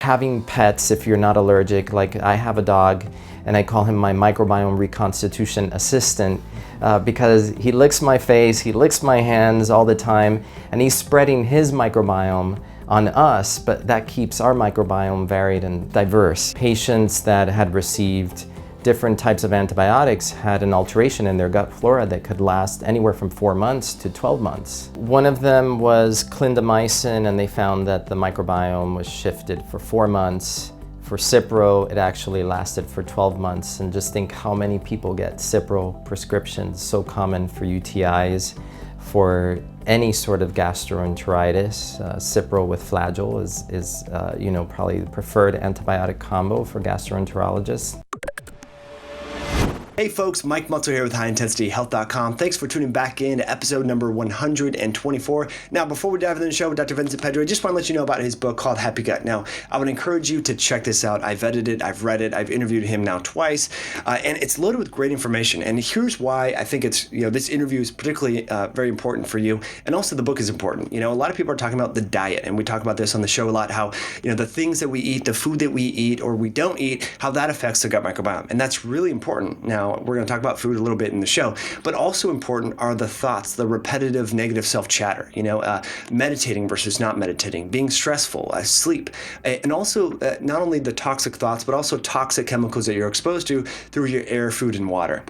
Having pets, if you're not allergic, like I have a dog and I call him my microbiome reconstitution assistant because he licks my face, he licks my hands all the time, and he's spreading his microbiome on us, but that keeps our microbiome varied and diverse. Patients that had received different types of antibiotics had an alteration in their gut flora that could last anywhere from 4 months to 12 months. One of them was clindamycin, and they found that the microbiome was shifted for 4 months. For Cipro, it actually lasted for 12 months. And just think how many people get Cipro prescriptions, so common for UTIs, for any sort of gastroenteritis. Cipro with flagyl is probably the preferred antibiotic combo for gastroenterologists. Hey folks, Mike Mutzel here with HighIntensityHealth.com. Thanks for tuning back in to episode number 124. Now, before we dive into the show with Dr. Vincent Pedre, I just want to let you know about his book called Happy Gut. Now, I would encourage you to check this out. I've vetted it, I've read it, I've interviewed him now twice, and it's loaded with great information. And here's why I think it's, this interview is particularly very important for you, and also the book is important. A lot of people are talking about the diet, and we talk about this on the show a lot, how, the things that we eat, the food that we eat or we don't eat, how that affects the gut microbiome. And that's really important. Now, we're going to talk about food a little bit in the show, but also important are the thoughts, the repetitive negative self-chatter, meditating versus not meditating, being stressful, sleep, and also not only the toxic thoughts, but also toxic chemicals that you're exposed to through your air, food, and water,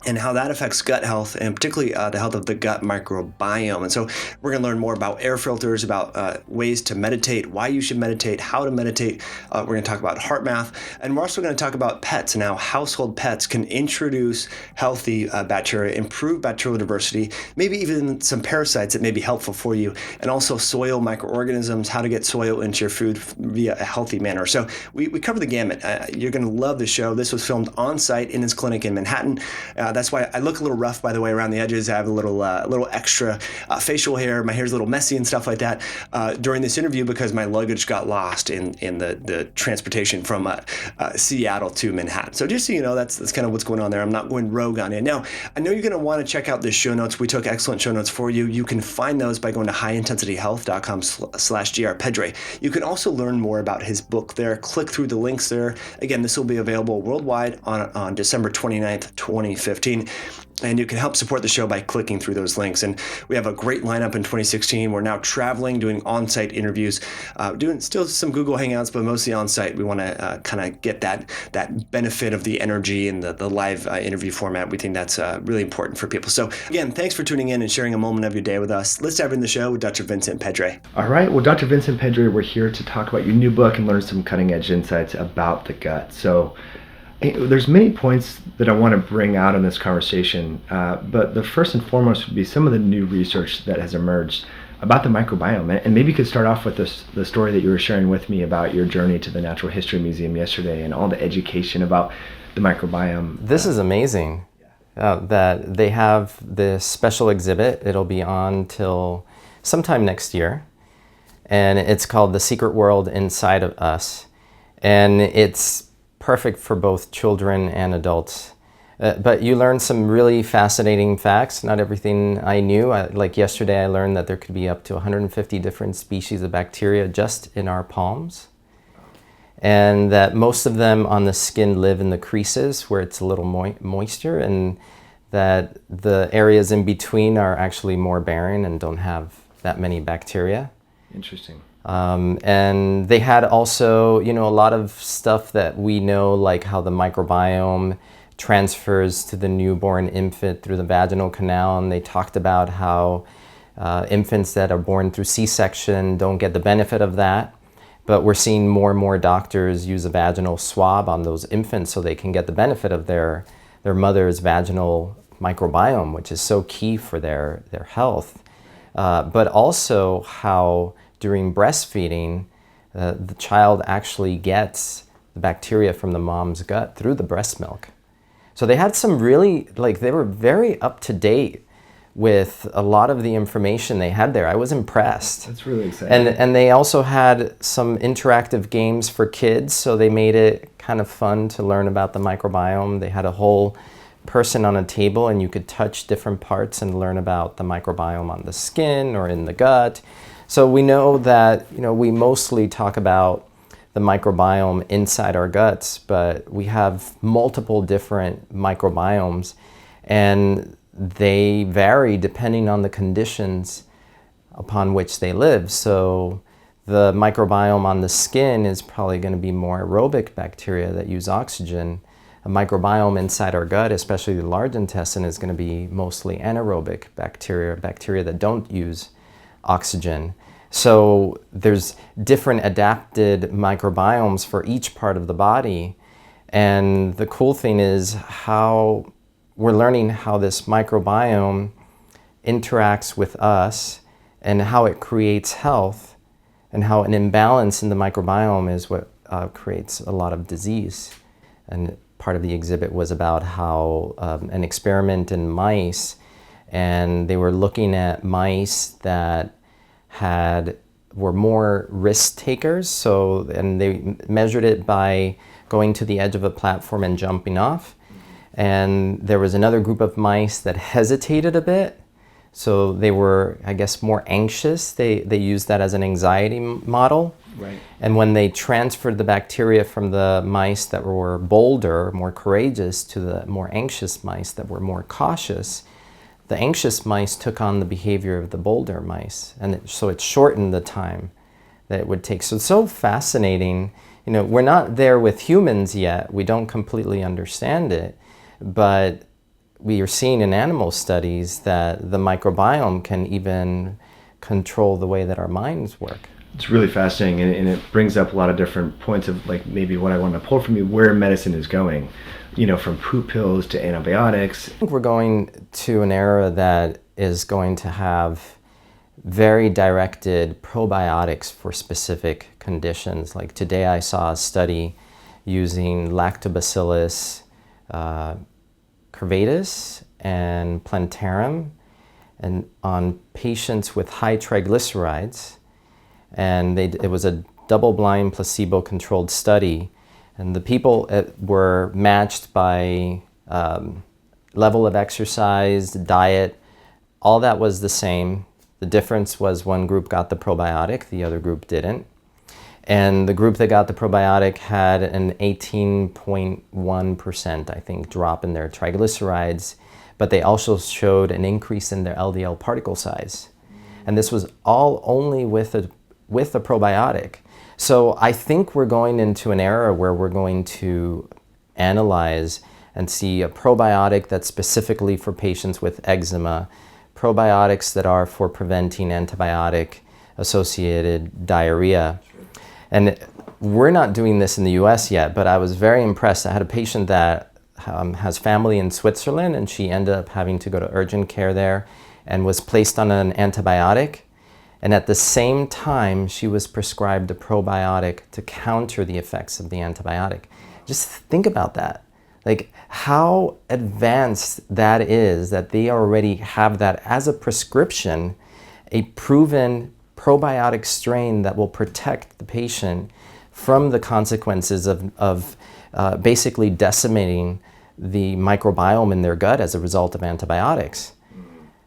and how that affects gut health, and particularly the health of the gut microbiome. And so we're going to learn more about air filters, about ways to meditate, why you should meditate, how to meditate. We're going to talk about heart math, and we're also going to talk about pets and how household pets can introduce healthy bacteria, improve bacterial diversity, maybe even some parasites that may be helpful for you, and also soil microorganisms, how to get soil into your food via a healthy manner. So we cover the gamut. You're going to love the show. This was filmed on site in his clinic in Manhattan. That's why I look a little rough, by the way, around the edges. I have a little extra facial hair. My hair's a little messy and stuff like that during this interview because my luggage got lost in the transportation from Seattle to Manhattan. So just so you know, that's kind of what's going on there. I'm not going rogue on it. Now, I know you're going to want to check out the show notes. We took excellent show notes for you. You can find those by going to highintensityhealth.com/drpedre. You can also learn more about his book there. Click through the links there. Again, this will be available worldwide on December 29th, 2015. And you can help support the show by clicking through those links. And we have a great lineup in 2016. We're now traveling, doing on-site interviews, doing still some Google Hangouts, but mostly on-site. We want to kind of get that benefit of the energy and the live interview format. We think that's really important for people. So again, thanks for tuning in and sharing a moment of your day with us. Let's dive into the show with Dr. Vincent Pedre. All right. Well, Dr. Vincent Pedre, we're here to talk about your new book and learn some cutting-edge insights about the gut. So there's many points that I want to bring out in this conversation, but the first and foremost would be some of the new research that has emerged about the microbiome. And maybe you could start off with the story that you were sharing with me about your journey to the Natural History Museum yesterday and all the education about the microbiome. This is amazing that they have this special exhibit. It'll be on till sometime next year, and it's called The Secret World Inside of Us. And it's perfect for both children and adults. But you learn some really fascinating facts, not everything I knew. Like yesterday, I learned that there could be up to 150 different species of bacteria just in our palms. And that most of them on the skin live in the creases where it's a little moisture, and that the areas in between are actually more barren and don't have that many bacteria. Interesting. And they had also, a lot of stuff that we know, like how the microbiome transfers to the newborn infant through the vaginal canal. And they talked about how infants that are born through C-section don't get the benefit of that. But we're seeing more and more doctors use a vaginal swab on those infants so they can get the benefit of their mother's vaginal microbiome, which is so key for their health. But also how during breastfeeding, the child actually gets the bacteria from the mom's gut through the breast milk. So they had some really, they were very up to date with a lot of the information they had there. I was impressed. That's really exciting. And they also had some interactive games for kids, so they made it kind of fun to learn about the microbiome. They had a whole person on a table, and you could touch different parts and learn about the microbiome on the skin or in the gut. So we know that, we mostly talk about the microbiome inside our guts, but we have multiple different microbiomes, and they vary depending on the conditions upon which they live. So the microbiome on the skin is probably going to be more aerobic bacteria that use oxygen. A microbiome inside our gut, especially the large intestine, is going to be mostly anaerobic bacteria that don't use oxygen. So there's different adapted microbiomes for each part of the body. And the cool thing is how we're learning how this microbiome interacts with us and how it creates health, and how an imbalance in the microbiome is what creates a lot of disease. And part of the exhibit was about how an experiment in mice, and they were looking at mice that were more risk takers. And they measured it by going to the edge of a platform and jumping off. And there was another group of mice that hesitated a bit. So they were, I guess, more anxious. They used that as an anxiety model. Right. And when they transferred the bacteria from the mice that were bolder, more courageous, to the more anxious mice that were more cautious, the anxious mice took on the behavior of the bolder mice. And so it shortened the time that it would take. So it's so fascinating. You know, we're not there with humans yet. We don't completely understand it. But we are seeing in animal studies that the microbiome can even control the way that our minds work. It's really fascinating, and it brings up a lot of different points of, like, maybe what I want to pull from you, where medicine is going, you know, from poop pills to antibiotics. I think we're going to an era that is going to have very directed probiotics for specific conditions. Like today I saw a study using Lactobacillus curvatus and plantarum and on patients with high triglycerides. And it was a double-blind placebo-controlled study. And the people were matched by level of exercise, diet, all that was the same. The difference was one group got the probiotic, the other group didn't. And the group that got the probiotic had an 18.1%, I think, drop in their triglycerides, but they also showed an increase in their LDL particle size. And this was all only with a probiotic. So I think we're going into an era where we're going to analyze and see a probiotic that's specifically for patients with eczema, probiotics that are for preventing antibiotic-associated diarrhea. And we're not doing this in the US yet, but I was very impressed. I had a patient that has family in Switzerland, and she ended up having to go to urgent care there and was placed on an antibiotic. And at the same time, she was prescribed a probiotic to counter the effects of the antibiotic. Just think about that. Like how advanced that is, that they already have that as a prescription, a proven probiotic strain that will protect the patient from the consequences of basically decimating the microbiome in their gut as a result of antibiotics.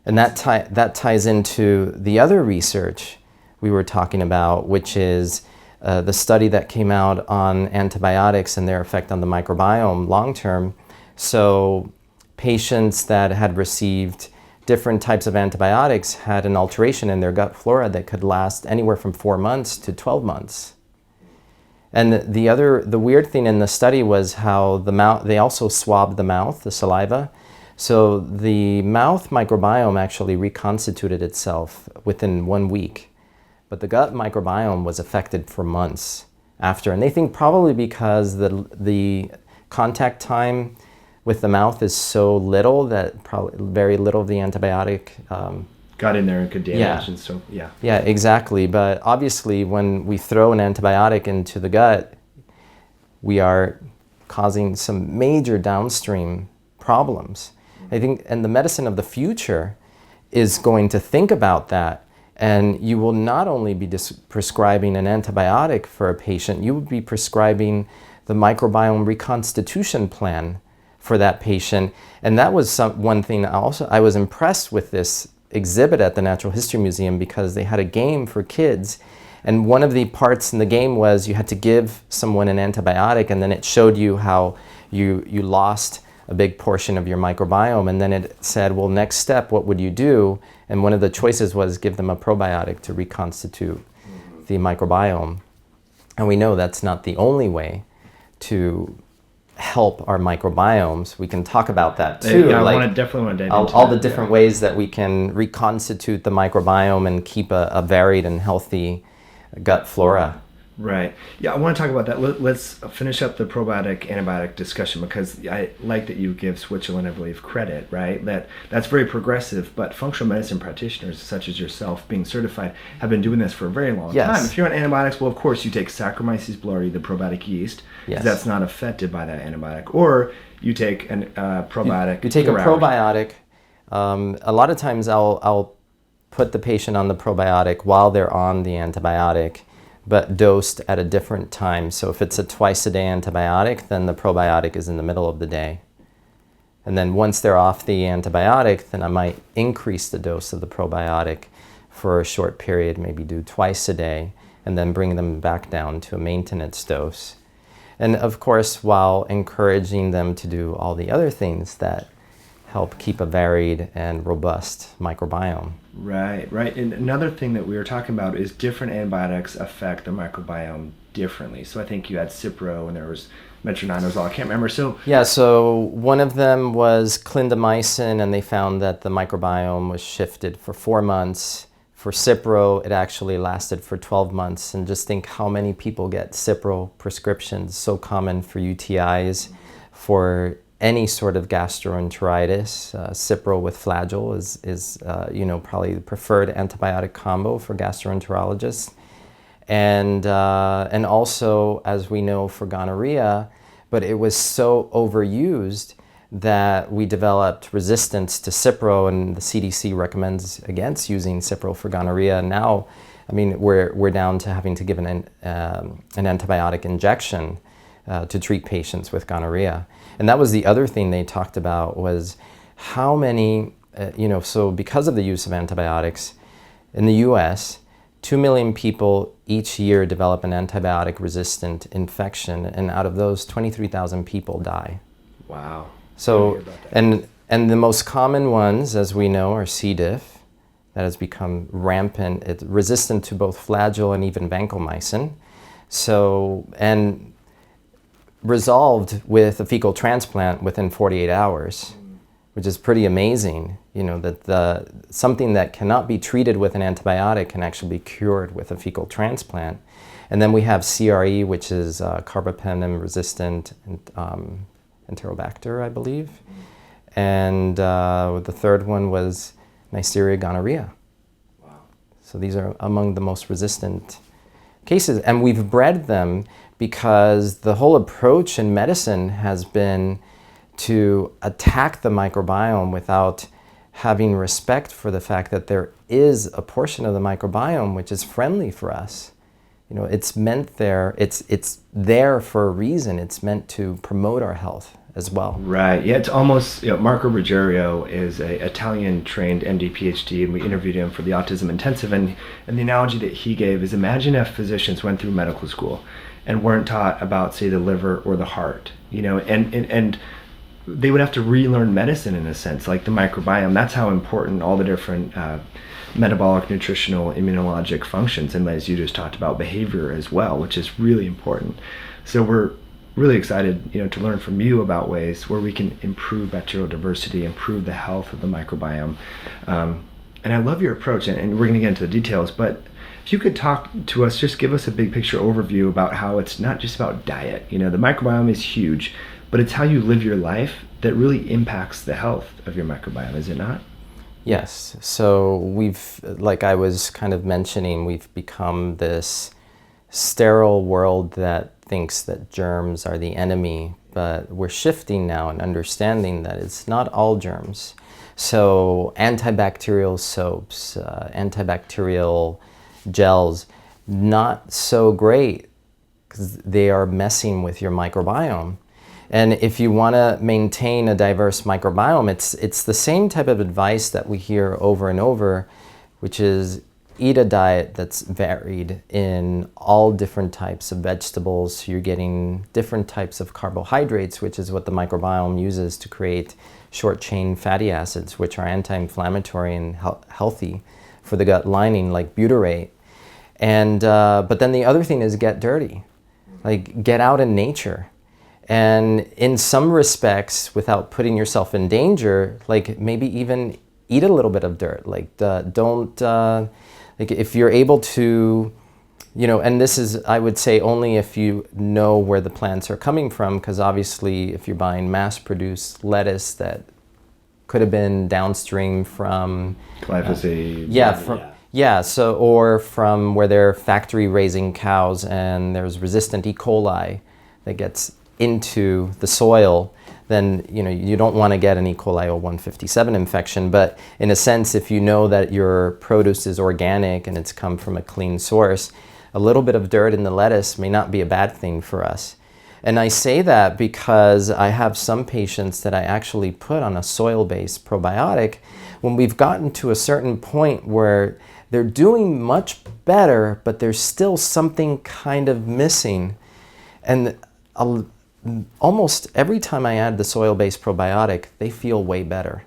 And that ties into the other research we were talking about, which is the study that came out on antibiotics and their effect on the microbiome long term. So patients that had received different types of antibiotics had an alteration in their gut flora that could last anywhere from 4 months to 12 months. And the weird thing in the study was how they also swabbed the mouth, the saliva. So the mouth microbiome actually reconstituted itself within 1 week, but the gut microbiome was affected for months after. And they think probably because the contact time with the mouth is so little that probably very little of the antibiotic got in there and could damage. Yeah. And so, yeah. Yeah, exactly. But obviously when we throw an antibiotic into the gut, we are causing some major downstream problems. I think, and the medicine of the future is going to think about that. And you will not only be prescribing an antibiotic for a patient, you will be prescribing the microbiome reconstitution plan for that patient. And that was one thing also, I was impressed with this exhibit at the Natural History Museum because they had a game for kids And one of the parts in the game was you had to give someone an antibiotic, and then it showed you how you lost a big portion of your microbiome. And then it said, well, next step, what would you do? And one of the choices was give them a probiotic to reconstitute the microbiome. And we know that's not the only way to help our microbiomes. We can talk about that too. Yeah, I definitely want to dive into all the different ways that we can reconstitute the microbiome and keep a varied and healthy gut flora. Right. Yeah, I want to talk about that. Let's finish up the probiotic antibiotic discussion, because I like that you give Switzerland, I believe, credit, right? That's very progressive, but functional medicine practitioners such as yourself, being certified, have been doing this for a very long time. If you're on antibiotics, well, of course, you take Saccharomyces boulardii, the probiotic yeast, because that's not affected by that antibiotic. Or you take a probiotic. You take a probiotic. A lot of times I'll put the patient on the probiotic while they're on the antibiotic, but dosed at a different time. So if it's a twice-a-day antibiotic, then the probiotic is in the middle of the day. And then once they're off the antibiotic, then I might increase the dose of the probiotic for a short period, maybe do twice a day, and then bring them back down to a maintenance dose. And of course, while encouraging them to do all the other things that help keep a varied and robust microbiome. Right. And another thing that we were talking about is different antibiotics affect the microbiome differently. So I think you had Cipro and there was metronidazole. I can't remember. So one of them was clindamycin, and they found that the microbiome was shifted for 4 months. For Cipro, it actually lasted for 12 months. And just think how many people get Cipro prescriptions, so common for UTIs, for any sort of gastroenteritis. Cipro with Flagyl is probably the preferred antibiotic combo for gastroenterologists. And also, as we know, for gonorrhea, but it was so overused that we developed resistance to Cipro, and the CDC recommends against using Cipro for gonorrhea. Now, I mean, we're down to having to give an antibiotic injection to treat patients with gonorrhea. And that was the other thing they talked about, was how many, so because of the use of antibiotics, in the US, 2 million people each year develop an antibiotic-resistant infection, and out of those, 23,000 people die. Wow. So, and the most common ones, as we know, are C. diff, that has become rampant. It's resistant to both Flagyl and even vancomycin. So, and resolved with a fecal transplant within 48 hours, which is pretty amazing, that something that cannot be treated with an antibiotic can actually be cured with a fecal transplant. And then we have CRE, which is carbapenem-resistant Enterobacter, I believe. And the third one was Neisseria gonorrhea. Wow. So these are among the most resistant cases. And we've bred them because the whole approach in medicine has been to attack the microbiome without having respect for the fact that there is a portion of the microbiome which is friendly for us. It's meant there, it's there for a reason. It's meant to promote our health as well. Right. Yeah, it's almost, Marco Ruggiero is an Italian-trained MD, PhD, and we interviewed him for the Autism Intensive, and the analogy that he gave is, imagine if physicians went through medical school and weren't taught about, say, the liver or the heart, and they would have to relearn medicine in a sense, like the microbiome. That's how important all the different metabolic, nutritional, immunologic functions, and as you just talked about, behavior as well, which is really important. So we're really excited, to learn from you about ways where we can improve bacterial diversity, improve the health of the microbiome. And I love your approach, and we're going to get into the details, but if you could talk to us, just give us a big picture overview about how it's not just about diet. The microbiome is huge, but it's how you live your life that really impacts the health of your microbiome, is it not? Yes. So we've, like I was kind of mentioning, we've become this sterile world that thinks that germs are the enemy, but we're shifting now and understanding that it's not all germs. So antibacterial soaps, antibacterial gels, not so great because they are messing with your microbiome. And if you want to maintain a diverse microbiome, it's the same type of advice that we hear over and over, which is eat a diet that's varied in all different types of vegetables, you're getting different types of carbohydrates, which is what the microbiome uses to create short-chain fatty acids, which are anti-inflammatory and healthy for the gut lining, like butyrate. And but then the other thing is get dirty, like get out in nature. And in some respects, without putting yourself in danger, like maybe even eat a little bit of dirt. Like don't, like if you're able to, you know, and this is, I would say, only if you know where the plants are coming from, because obviously if you're buying mass-produced lettuce that could have been downstream from glyphosate. So or from where they're factory raising cows and there's resistant E. coli that gets into the soil, then you know you don't want to get an E. coli 0157 infection. But in a sense, if you know that your produce is organic and it's come from a clean source, a little bit of dirt in the lettuce may not be a bad thing for us. And I say that because I have some patients that I actually put on a soil-based probiotic when we've gotten to a certain point where they're doing much better, but there's still something kind of missing. And almost every time I add the soil-based probiotic, they feel way better.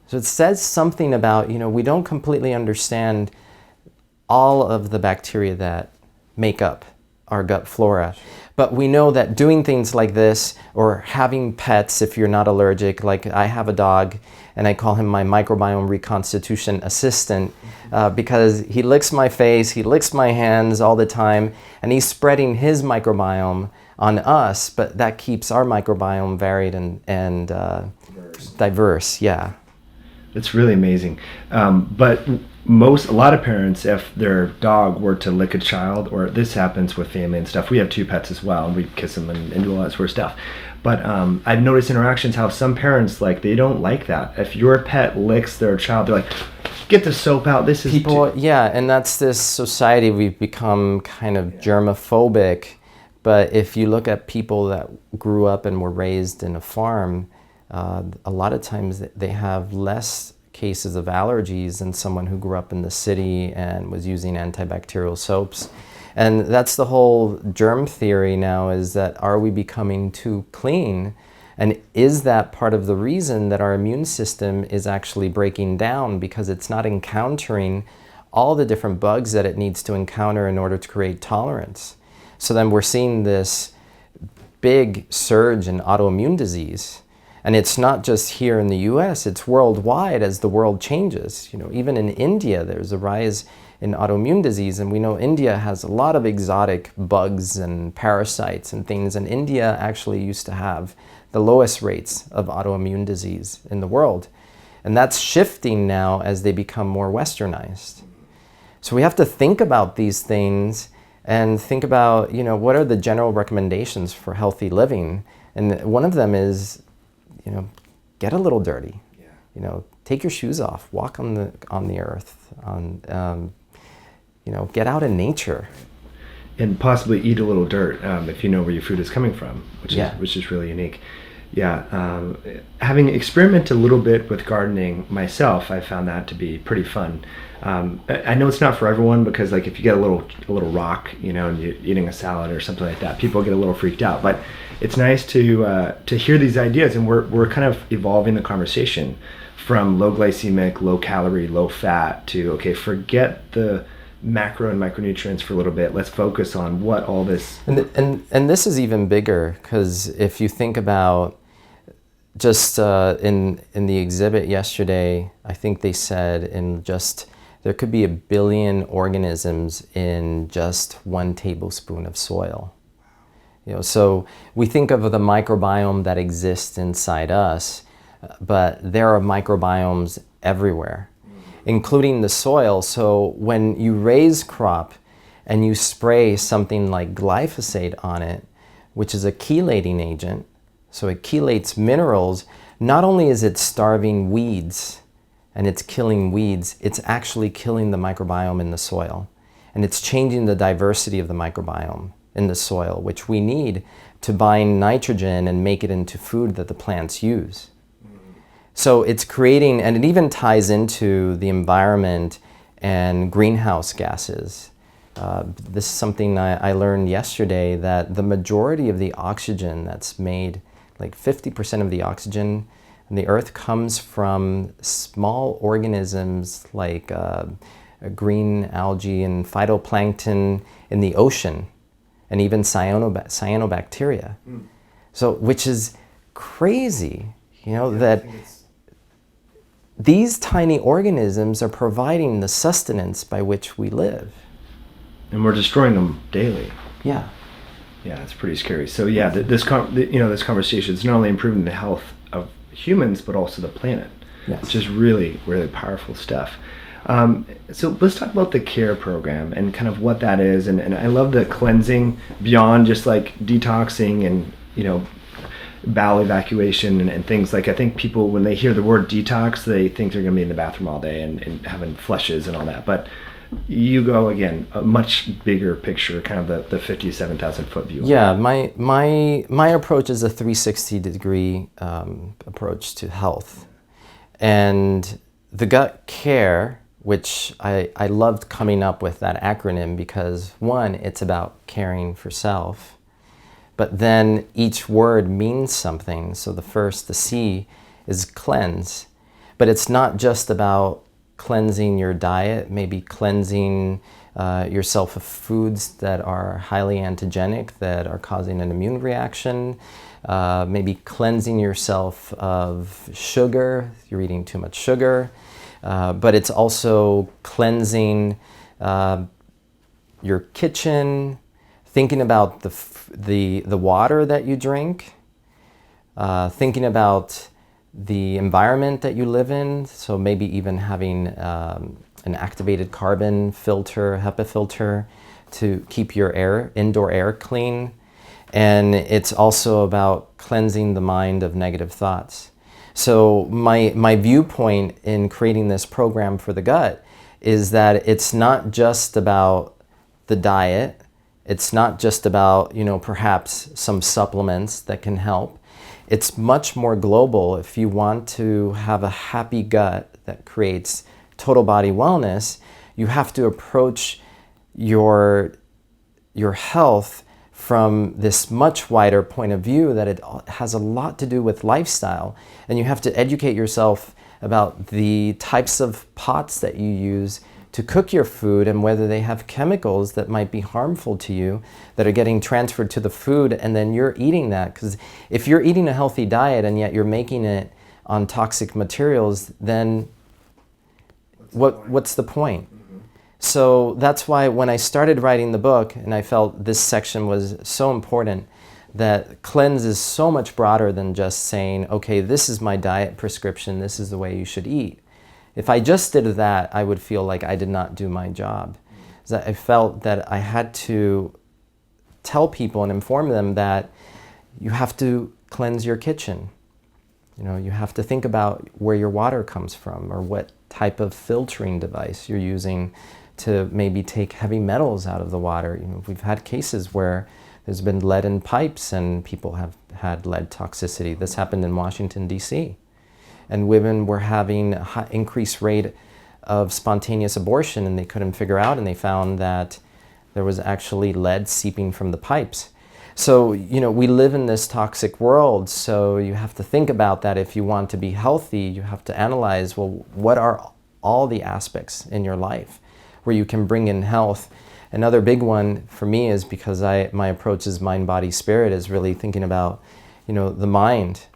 So it says something about, you know, we don't completely understand all of the bacteria that make up our gut flora. But we know that doing things like this, or having pets if you're not allergic, like I have a dog and I call him my microbiome reconstitution assistant because he licks my face, he licks my hands all the time, and he's spreading his microbiome on us, but that keeps our microbiome varied and diverse. Yeah. It's really amazing. But a lot of parents, if their dog were to lick a child, or this happens with family and stuff, we have 2 pets as well, and we kiss them and do all that sort of stuff. But I've noticed interactions how some parents, like, they don't like that. If your pet licks their child, they're like, get the soap out, this is... Yeah, and that's this society, we've become kind of germophobic. But if you look at people that grew up and were raised in a farm, a lot of times they have less cases of allergies than someone who grew up in the city and was using antibacterial soaps. And that's the whole germ theory now, is that are we becoming too clean? And is that part of the reason that our immune system is actually breaking down, because it's not encountering all the different bugs that it needs to encounter in order to create tolerance? So then we're seeing this big surge in autoimmune disease. And it's not just here in the US, it's worldwide as the world changes. You know, even in India, there's a rise in autoimmune disease. And we know India has a lot of exotic bugs and parasites and things. And India actually used to have the lowest rates of autoimmune disease in the world. And that's shifting now as they become more westernized. So we have to think about these things and think about, you know, what are the general recommendations for healthy living? And one of them is, you know, get a little dirty. Yeah. You know, take your shoes off, walk on the earth, you know, get out in nature. And possibly eat a little dirt if you know where your food is coming from, which is really unique. Yeah, having experimented a little bit with gardening myself, I found that to be pretty fun. I know it's not for everyone, because like if you get a little rock, you know, and you're eating a salad or something like that, people get a little freaked out. But it's nice to hear these ideas, and we're kind of evolving the conversation from low glycemic, low calorie, low fat to, okay, forget the macro and micronutrients for a little bit. Let's focus on what all this... And this is even bigger, because if you think about just in the exhibit yesterday, I think they said there could be 1 billion organisms in just 1 tablespoon of soil. You know, so we think of the microbiome that exists inside us, but there are microbiomes everywhere, including the soil. So when you raise crop and you spray something like glyphosate on it, which is a chelating agent, so it chelates minerals, not only is it starving weeds and it's killing weeds, it's actually killing the microbiome in the soil. And it's changing the diversity of the microbiome in the soil, which we need to bind nitrogen and make it into food that the plants use. So it's creating, and it even ties into the environment and greenhouse gases. This is something I learned yesterday, that the majority of the oxygen that's made, like 50% of the oxygen in the earth, comes from small organisms like green algae and phytoplankton in the ocean, and even cyanobacteria. So, which is crazy, that these tiny organisms are providing the sustenance by which we live. And we're destroying them daily. Yeah. Yeah, it's pretty scary. So yeah, this conversation is not only improving the health of humans, but also the planet, Yes. which is really, really powerful stuff. So let's talk about the CARE program and kind of what that is. And I love the cleansing beyond just like detoxing and, bowel evacuation and things. Like, I think people, when they hear the word detox, they think they're going to be in the bathroom all day and having flushes and all that. But you go, again, a much bigger picture, kind of the 57,000 foot view. Yeah, my approach is a 360-degree approach to health. And the gut care, which I loved coming up with that acronym because, one, it's about caring for self, but then each word means something. So the C is cleanse, but it's not just about cleansing your diet, maybe cleansing yourself of foods that are highly antigenic, that are causing an immune reaction, maybe cleansing yourself of sugar, you're eating too much sugar, but it's also cleansing your kitchen, thinking about the water that you drink, thinking about the environment that you live in, so maybe even having an activated carbon filter, HEPA filter, to keep your indoor air clean. And it's also about cleansing the mind of negative thoughts. So my viewpoint in creating this program for the gut is that it's not just about the diet, it's not just about, perhaps some supplements that can help. It's much more global. If you want to have a happy gut that creates total body wellness, you have to approach your health from this much wider point of view, that it has a lot to do with lifestyle. And you have to educate yourself about the types of pots that you use to cook your food and whether they have chemicals that might be harmful to you that are getting transferred to the food, and then you're eating that. Because if you're eating a healthy diet and yet you're making it on toxic materials, then what's the point? Mm-hmm. So that's why when I started writing the book, and I felt this section was so important, that cleanse is so much broader than just saying, okay, this is my diet prescription, this is the way you should eat. If I just did that, I would feel like I did not do my job. I felt that I had to tell people and inform them that you have to cleanse your kitchen. You have to think about where your water comes from, or what type of filtering device you're using to maybe take heavy metals out of the water. We've had cases where there's been lead in pipes and people have had lead toxicity. This happened in Washington, D.C. And women were having a high increased rate of spontaneous abortion, and they couldn't figure out, and they found that there was actually lead seeping from the pipes. So, we live in this toxic world, so you have to think about that. If you want to be healthy, you have to analyze, well, what are all the aspects in your life where you can bring in health? Another big one for me is, because my approach is mind, body, spirit, is really thinking about, the mind,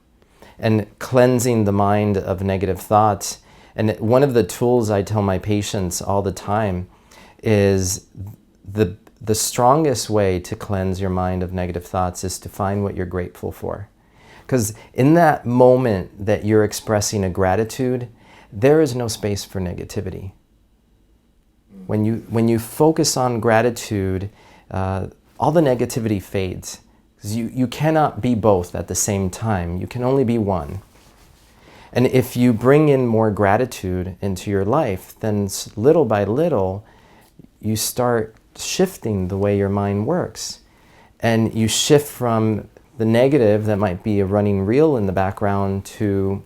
and cleansing the mind of negative thoughts. And one of the tools I tell my patients all the time is the strongest way to cleanse your mind of negative thoughts is to find what you're grateful for. Because in that moment that you're expressing a gratitude, there is no space for negativity. When you focus on gratitude, all the negativity fades. You cannot be both at the same time. You can only be one. And if you bring in more gratitude into your life, then little by little, you start shifting the way your mind works. And you shift from the negative that might be a running reel in the background to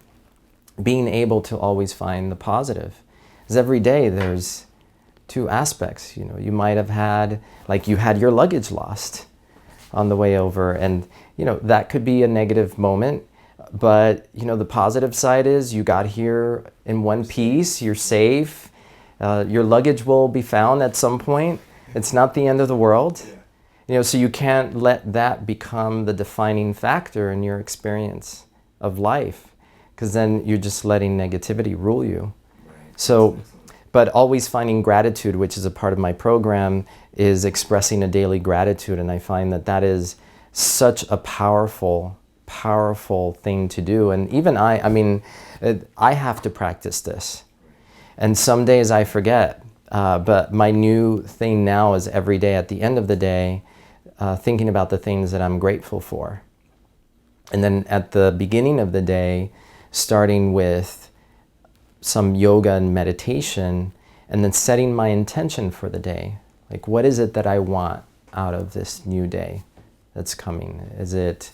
being able to always find the positive. Because every day there's two aspects. You know, you might have had, like you had your luggage lost on the way over, and you know, that could be a negative moment. But you know, the positive side is you got here in one piece, you're safe, your luggage will be found at some point. It's not the end of the world. You know, so you can't let that become the defining factor in your experience of life, because then you're just letting negativity rule you. So, but always finding gratitude, which is a part of my program, is expressing a daily gratitude. And I find that that is such a powerful thing to do. And even I mean, I have to practice this. And some days I forget. But my new thing now is every day at the end of the day, thinking about the things that I'm grateful for. And then at the beginning of the day, starting with some yoga and meditation, and then setting my intention for the day. Like, what is it that I want out of this new day that's coming? Is it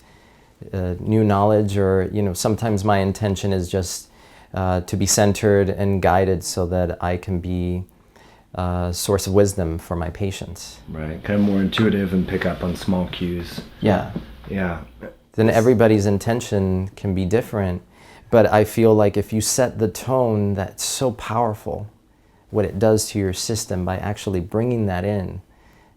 new knowledge, or, you know, sometimes my intention is just to be centered and guided so that I can be a source of wisdom for my patients. Right, kind of more intuitive and pick up on small cues. Yeah. Yeah. Then everybody's intention can be different, but I feel like if you set the tone, that's so powerful, what it does to your system by actually bringing that in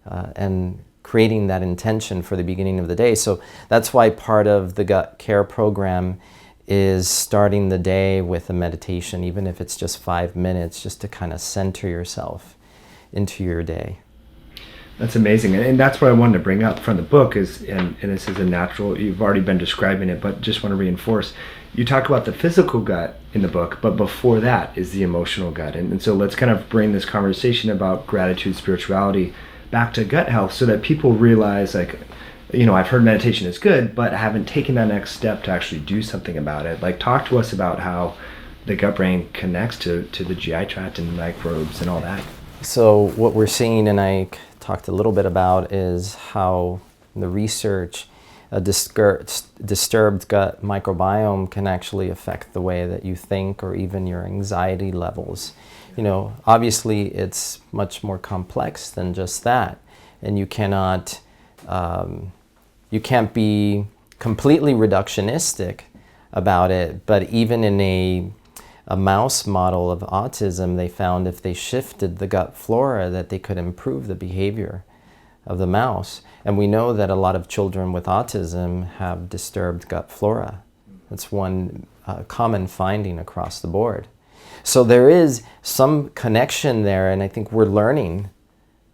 and creating that intention for the beginning of the day. So that's why part of the gut care program is starting the day with a meditation, even if it's just 5 minutes, just to kind of center yourself into your day. That's amazing. And that's what I wanted to bring up from the book is, and this is a natural, you've already been describing it, but just want to reinforce, you talk about the physical gut in the book, but before that is the emotional gut. And so let's kind of bring this conversation about gratitude, spirituality back to gut health so that people realize, like, you know, I've heard meditation is good, but I haven't taken that next step to actually do something about it. Like, talk to us about how the gut brain connects to the GI tract and microbes and all that. So what we're seeing, and I talked a little bit about, is how the research, a disturbed gut microbiome can actually affect the way that you think or even your anxiety levels. You know, obviously it's much more complex than just that, and you cannot, you can't be completely reductionistic about it, but even in a mouse model of autism, they found if they shifted the gut flora that they could improve the behavior of the mouse. And we know that a lot of children with autism have disturbed gut flora. That's one common finding across the board. So there is some connection there, and I think we're learning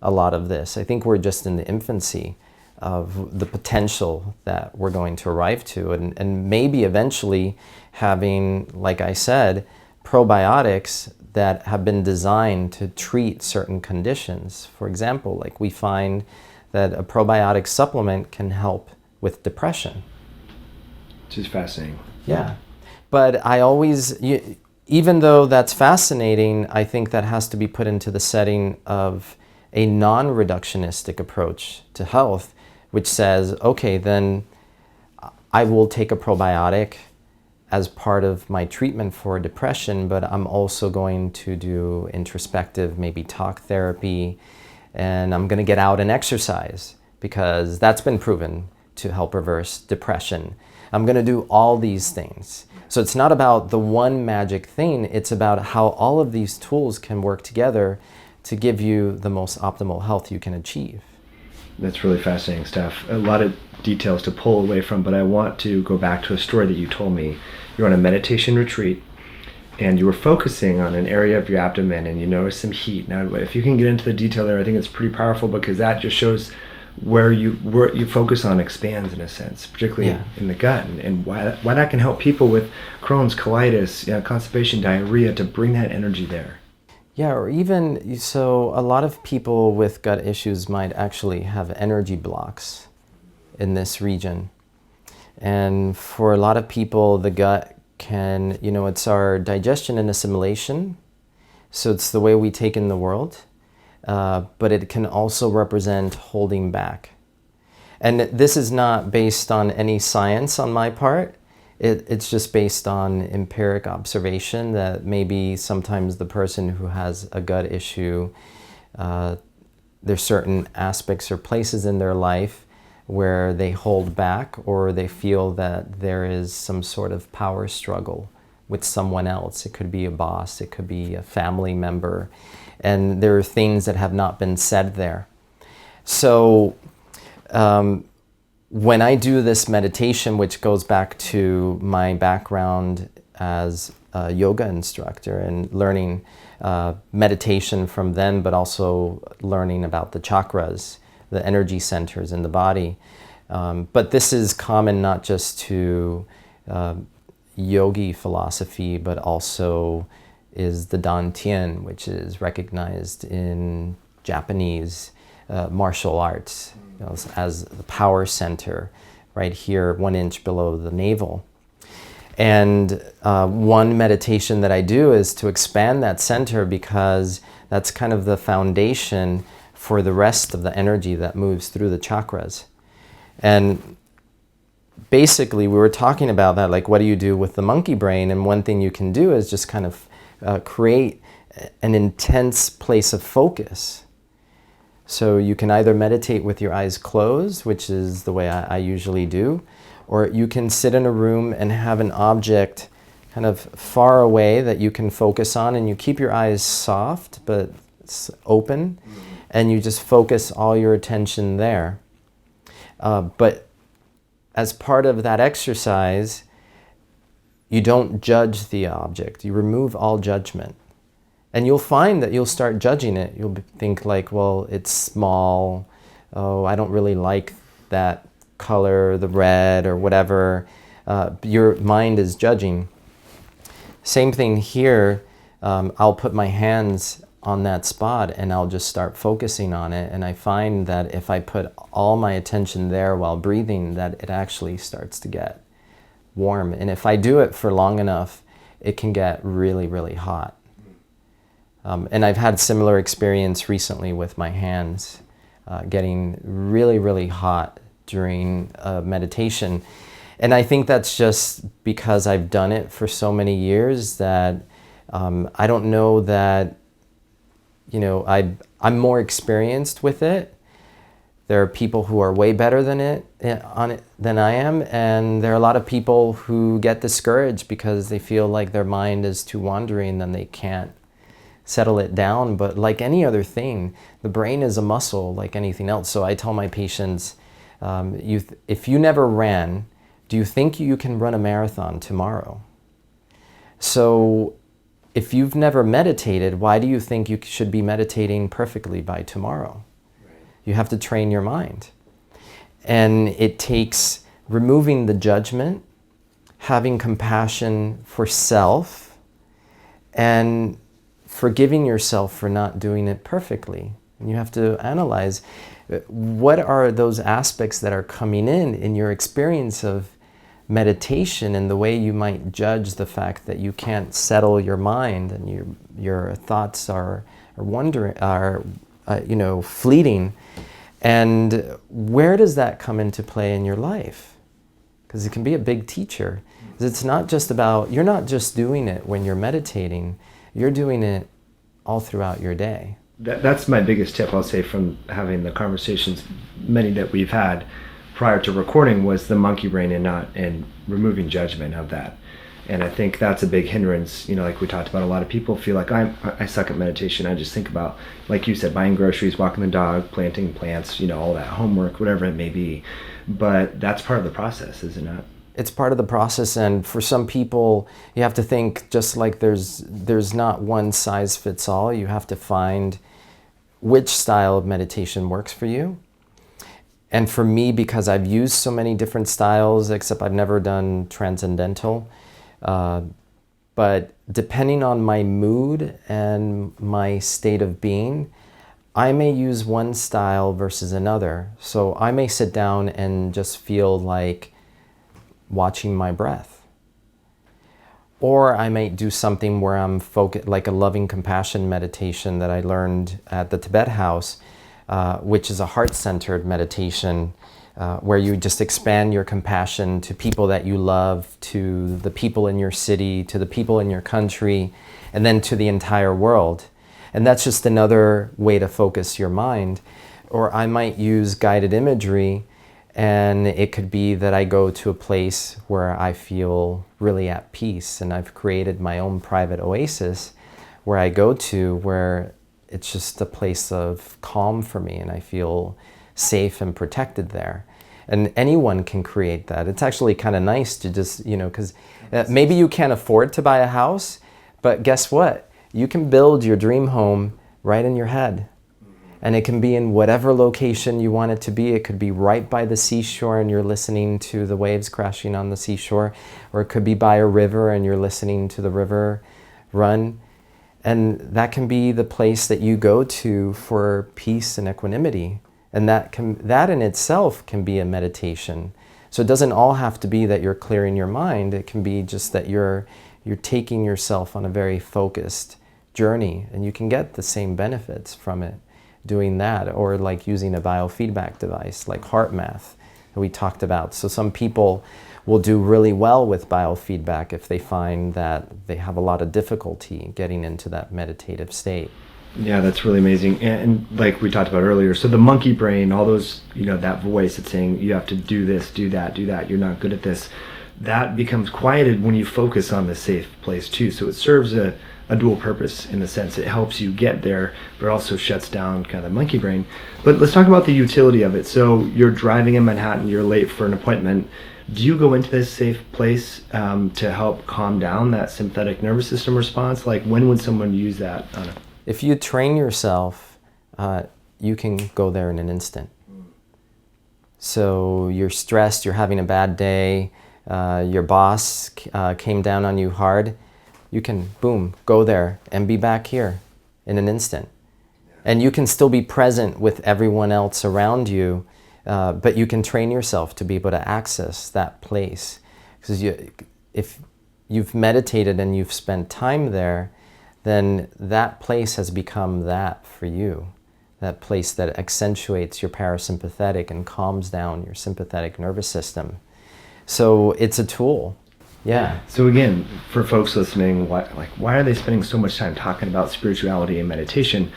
a lot of this. I think we're just in the infancy of the potential that we're going to arrive to, and maybe eventually having, like I said, probiotics that have been designed to treat certain conditions. For example, like we find that a probiotic supplement can help with depression. Which is fascinating. Yeah. But I always, even though that's fascinating, I think that has to be put into the setting of a non-reductionistic approach to health, which says, okay, then I will take a probiotic as part of my treatment for depression, but I'm also going to do introspective, maybe talk therapy, and I'm going to get out and exercise because that's been proven to help reverse depression. I'm going to do all these things. So it's not about the one magic thing, it's about how all of these tools can work together to give you the most optimal health you can achieve. That's really fascinating stuff. A lot of details to pull away from, but I want to go back to a story that you told me. You're on a meditation retreat and you were focusing on an area of your abdomen and you noticed some heat. Now, if you can get into the detail there, I think it's pretty powerful because that just shows where you focus on expands in a sense, particularly in the gut, and why that can help people with Crohn's, colitis, constipation, diarrhea, to bring that energy there. Yeah, or even, so a lot of people with gut issues might actually have energy blocks in this region. And for a lot of people, the gut can, it's our digestion and assimilation. So it's the way we take in the world. But it can also represent holding back. And this is not based on any science on my part. It's just based on empiric observation that maybe sometimes the person who has a gut issue there's certain aspects or places in their life where they hold back, or they feel that there is some sort of power struggle with someone else. It could be a boss, it could be a family member, and there are things that have not been said there. So when I do this meditation, which goes back to my background as a yoga instructor and learning meditation from them, but also learning about the chakras, the energy centers in the body. But this is common not just to yogi philosophy, but also is the Dantian, which is recognized in Japanese martial arts, as the power center right here, 1 inch below the navel. And one meditation that I do is to expand that center, because that's kind of the foundation for the rest of the energy that moves through the chakras. And basically, we were talking about that, like, what do you do with the monkey brain? And one thing you can do is just kind of create an intense place of focus. So you can either meditate with your eyes closed, which is the way I usually do, or you can sit in a room and have an object kind of far away that you can focus on, and you keep your eyes soft but open, and you just focus all your attention there. But as part of that exercise, you don't judge the object. You remove all judgment. And you'll find that you'll start judging it. You'll think like, well, it's small. Oh, I don't really like that color, the red or whatever. Your mind is judging. Same thing here. I'll put my hands on that spot and I'll just start focusing on it. And I find that if I put all my attention there while breathing, that it actually starts to get warm. And if I do it for long enough, it can get really, really hot. And I've had similar experience recently with my hands getting really, really hot during meditation. And I think that's just because I've done it for so many years that I don't know that, you know, I'm more experienced with it. There are people who are way better than than I am, and there are a lot of people who get discouraged because they feel like their mind is too wandering and they can't settle it down. But like any other thing, the brain is a muscle like anything else. So I tell my patients, if you never ran, do you think you can run a marathon tomorrow? So if you've never meditated, why do you think you should be meditating perfectly by tomorrow? You have to train your mind. And it takes removing the judgment, having compassion for self, and forgiving yourself for not doing it perfectly. And you have to analyze what are those aspects that are coming in your experience of meditation, and the way you might judge the fact that you can't settle your mind and your thoughts are fleeting. And where does that come into play in your life? Because it can be a big teacher. It's not just about, you're not just doing it when you're meditating, you're doing it all throughout your day. That's my biggest tip, I'll say, from having the conversations, many that we've had prior to recording, was the monkey brain and removing judgment of that. And I think that's a big hindrance. You know, like we talked about, a lot of people feel like I suck at meditation. I just think about, like you said, buying groceries, walking the dog, planting plants, all that homework, whatever it may be. But that's part of the process, is it not? It's part of the process, and for some people, you have to think, just like there's not one size fits all. You have to find which style of meditation works for you. And for me, because I've used so many different styles, except I've never done transcendental, but depending on my mood and my state of being, I may use one style versus another. So I may sit down and just feel like watching my breath. Or I might do something where I'm focused, like a loving compassion meditation that I learned at the Tibet House, which is a heart-centered meditation where you just expand your compassion to people that you love, to the people in your city, to the people in your country, and then to the entire world. And that's just another way to focus your mind. Or I might use guided imagery, and it could be that I go to a place where I feel really at peace, and I've created my own private oasis where I go to, where it's just a place of calm for me, and I feel safe and protected there. And anyone can create that. It's actually kind of nice to just, because maybe you can't afford to buy a house, but guess what? You can build your dream home right in your head. And it can be in whatever location you want it to be. It could be right by the seashore and you're listening to the waves crashing on the seashore, or it could be by a river and you're listening to the river run. And that can be the place that you go to for peace and equanimity. And that in itself can be a meditation. So it doesn't all have to be that you're clearing your mind. It can be just that you're taking yourself on a very focused journey, and you can get the same benefits from it doing that, or like using a biofeedback device like HeartMath that we talked about. So some people will do really well with biofeedback if they find that they have a lot of difficulty getting into that meditative state. Yeah, that's really amazing. And like we talked about earlier, so the monkey brain, all those, that voice that's saying you have to do this, do that, you're not good at this, that becomes quieted when you focus on the safe place too. So it serves a dual purpose in the sense it helps you get there, but also shuts down kind of the monkey brain. But let's talk about the utility of it. So you're driving in Manhattan, you're late for an appointment. Do you go into this safe place to help calm down that sympathetic nervous system response? Like, when would someone use that? If you train yourself, you can go there in an instant. So you're stressed, you're having a bad day, your boss came down on you hard, you can, boom, go there and be back here in an instant. And you can still be present with everyone else around you, but you can train yourself to be able to access that place. Because if you've meditated and you've spent time there, then that place has become that for you. That place that accentuates your parasympathetic and calms down your sympathetic nervous system. So it's a tool. Yeah. So again, for folks listening, why are they spending so much time talking about spirituality and meditation?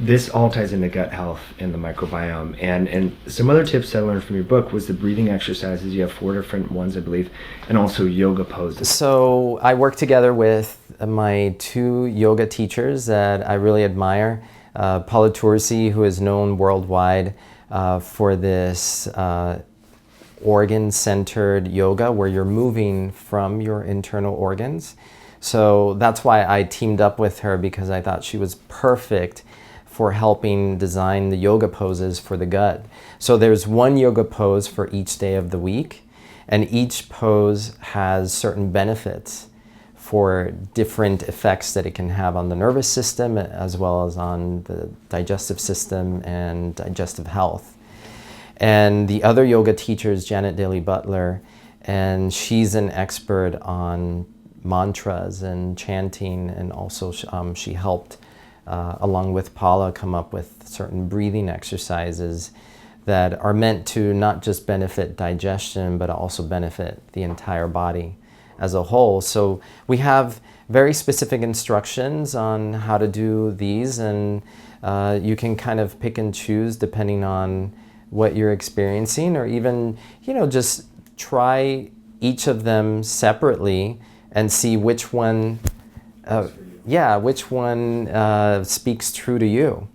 This all ties into gut health and the microbiome. And some other tips I learned from your book was the breathing exercises. You have 4 different ones, I believe, and also yoga poses. So I work together with my 2 yoga teachers that I really admire. Paula Tursi, who is known worldwide for this organ-centered yoga where you're moving from your internal organs. So that's why I teamed up with her, because I thought she was perfect for helping design the yoga poses for the gut. So there's one yoga pose for each day of the week, and each pose has certain benefits for different effects that it can have on the nervous system as well as on the digestive system and digestive health. And the other yoga teacher is Janet Daly Butler, and she's an expert on mantras and chanting, and also she helped, along with Paula, come up with certain breathing exercises that are meant to not just benefit digestion, but also benefit the entire body as a whole. So we have very specific instructions on how to do these, and you can kind of pick and choose depending on what you're experiencing, or even, just try each of them separately and see which one, speaks true to you.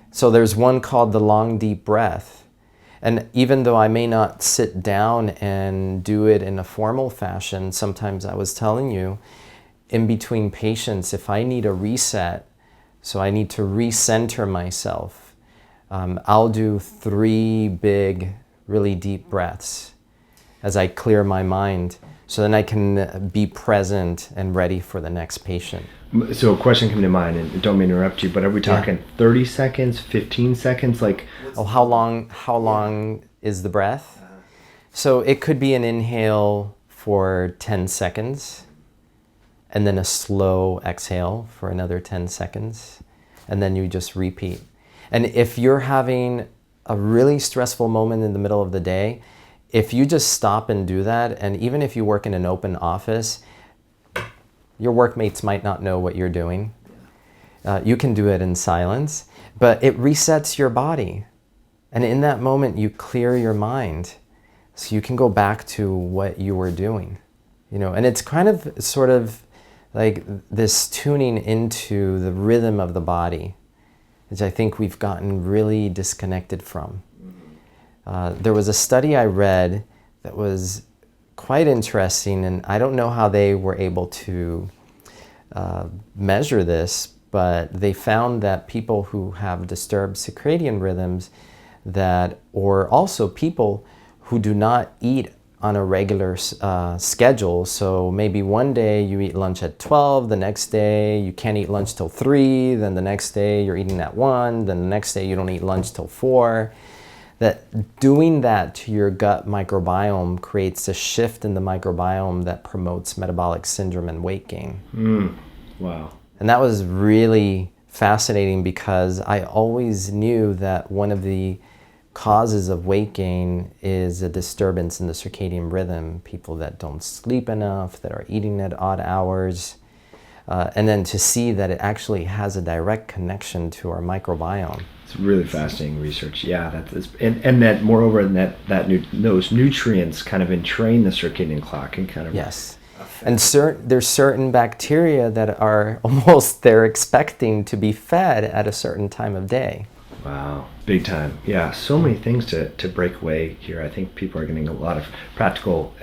So there's one called the long deep breath. And even though I may not sit down and do it in a formal fashion, sometimes I was telling you, in between patients, if I need a reset, so I need to recenter myself, I'll do 3 big, really deep breaths as I clear my mind, so then I can be present and ready for the next patient. So a question came to mind, and don't mean to interrupt you, but are we talking 30 seconds, 15 seconds? How long is the breath? So it could be an inhale for 10 seconds, and then a slow exhale for another 10 seconds, and then you just repeat. And if you're having a really stressful moment in the middle of the day, if you just stop and do that, and even if you work in an open office, your workmates might not know what you're doing. You can do it in silence, but it resets your body. And in that moment, you clear your mind. So you can go back to what you were doing, and it's kind of sort of like this tuning into the rhythm of the body, which I think we've gotten really disconnected from. There was a study I read that was quite interesting, and I don't know how they were able to measure this, but they found that people who have disturbed circadian rhythms or also people who do not eat on a regular schedule. So maybe one day you eat lunch at 12, the next day you can't eat lunch till 3, then the next day you're eating at 1, then the next day you don't eat lunch till 4. That doing that to your gut microbiome creates a shift in the microbiome that promotes metabolic syndrome and weight gain. Wow. And that was really fascinating because I always knew that one of the causes of weight gain is a disturbance in the circadian rhythm, people that don't sleep enough, that are eating at odd hours, and then to see that it actually has a direct connection to our microbiome. It's really fascinating research. Yeah, and that moreover those nutrients kind of entrain the circadian clock and kind of yes. And there's certain bacteria that are almost they're expecting to be fed at a certain time of day. Wow, big time. Yeah, so many things to break away here. I think people are getting a lot of practical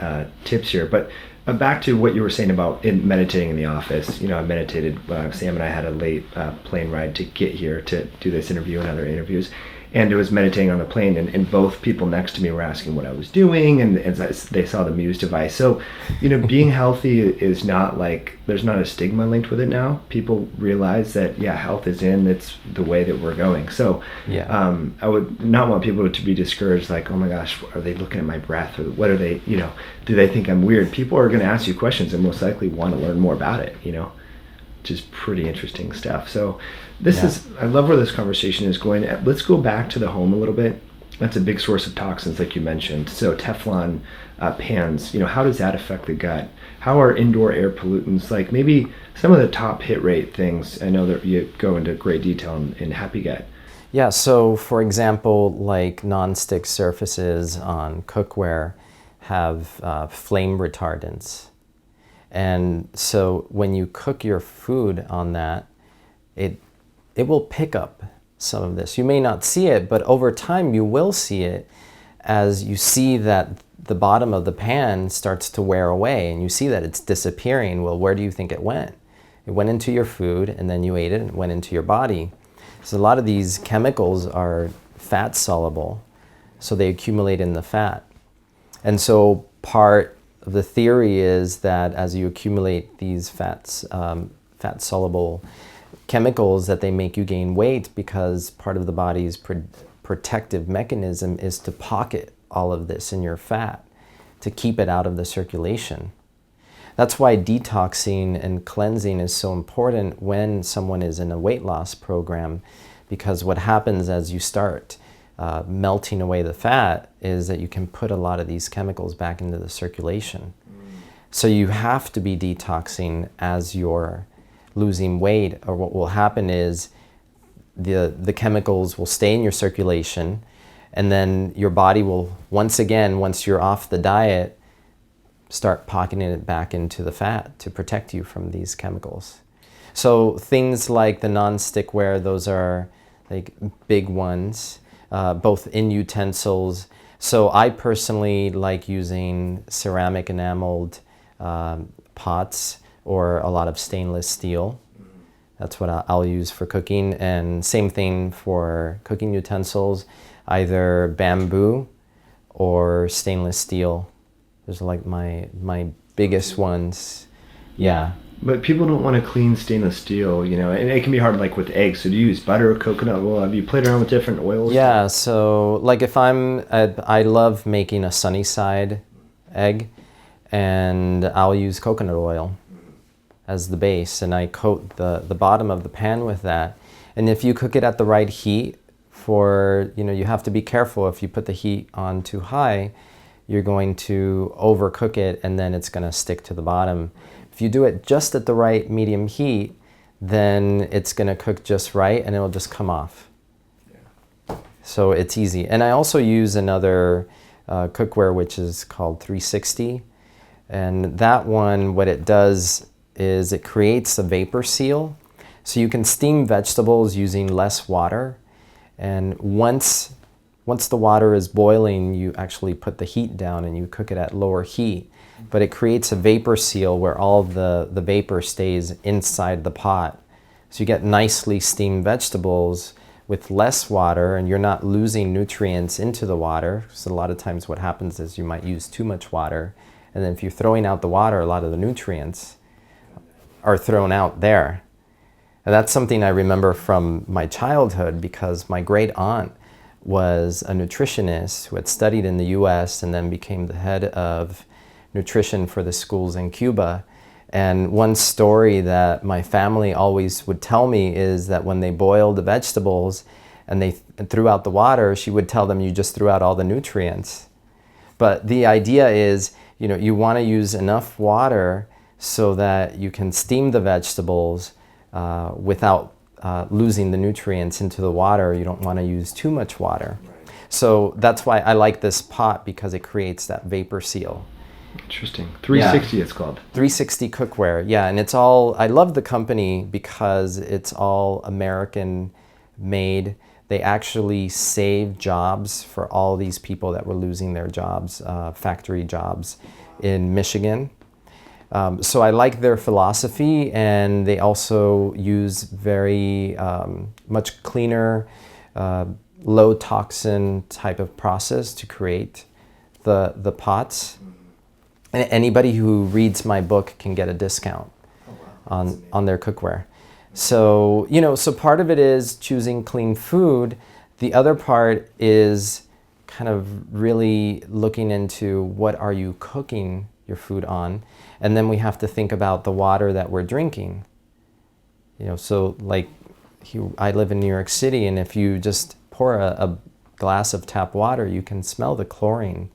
tips here. But back to what you were saying about meditating in the office. I meditated. Sam and I had a late plane ride to get here to do this interview and other interviews. And it was meditating on the plane, and both people next to me were asking what I was doing, and they saw the Muse device. So, being healthy is not like, there's not a stigma linked with it now. People realize that, health is it's the way that we're going. So, I would not want people to be discouraged, like, oh my gosh, are they looking at my breath? Or what are they, do they think I'm weird? People are going to ask you questions and most likely want to learn more about it, which is pretty interesting stuff. So I love where this conversation is going. Let's go back to the home a little bit. That's a big source of toxins, like you mentioned. So Teflon pans, how does that affect the gut? How are indoor air pollutants, like maybe some of the top hit rate things? I know that you go into great detail in Happy Gut. Yeah, so for example, like non-stick surfaces on cookware have flame retardants. And so when you cook your food on that, it will pick up some of this. You may not see it, but over time you will see it as you see that the bottom of the pan starts to wear away and you see that it's disappearing. Well, where do you think it went? It went into your food and then you ate it and it went into your body. So a lot of these chemicals are fat soluble, so they accumulate in the fat. And so part of the theory is that as you accumulate these fat soluble chemicals, that they make you gain weight because part of the body's protective mechanism is to pocket all of this in your fat to keep it out of the circulation. That's why detoxing and cleansing is so important when someone is in a weight loss program, because what happens as you start melting away the fat is that you can put a lot of these chemicals back into the circulation. So you have to be detoxing as you're losing weight, or what will happen is the chemicals will stay in your circulation, and then your body will once you're off the diet, start pocketing it back into the fat to protect you from these chemicals. So things like the non-stickware, those are like big ones, both in utensils. So I personally like using ceramic enameled pots or a lot of stainless steel. That's what I'll use for cooking. And same thing for cooking utensils, either bamboo or stainless steel. Those are like my biggest ones. Yeah. But people don't want to clean stainless steel, and it can be hard, like with eggs. So do you use butter or coconut oil? Have you played around with different oils? Yeah, so like if I love making a sunny side egg, and I'll use coconut oil as the base, and I coat the bottom of the pan with that. And if you cook it at the right heat, you have to be careful. If you put the heat on too high, you're going to overcook it and then it's going to stick to the bottom. If you do it just at the right medium heat, then it's going to cook just right and it'll just come off. So it's easy. And I also use another cookware which is called 360. And that one, what it does is it creates a vapor seal. So you can steam vegetables using less water. And once the water is boiling, you actually put the heat down and you cook it at lower heat. But it creates a vapor seal where all the vapor stays inside the pot. So you get nicely steamed vegetables with less water, and you're not losing nutrients into the water. So a lot of times what happens is you might use too much water. And then if you're throwing out the water, a lot of the nutrients are thrown out there. And that's something I remember from my childhood, because my great aunt was a nutritionist who had studied in the US and then became the head of nutrition for the schools in Cuba. And one story that my family always would tell me is that when they boiled the vegetables and they threw out the water, she would tell them, you just threw out all the nutrients. But the idea is, you want to use enough water so that you can steam the vegetables without losing the nutrients into the water. You don't want to use too much water. Right. So that's why I like this pot, because it creates that vapor seal. Interesting. 360 it's called. 360 cookware, yeah. And it's all, I love the company because it's all American made. They actually save jobs for all these people that were losing their jobs, factory jobs in Michigan. So I like their philosophy, and they also use very much cleaner, low toxin type of process to create the pots. And anybody who reads my book can get a discount on their cookware. So, so part of it is choosing clean food. The other part is kind of really looking into what are you cooking your food on. And then we have to think about the water that we're drinking. So like I live in New York City, and if you just pour a glass of tap water, you can smell the chlorine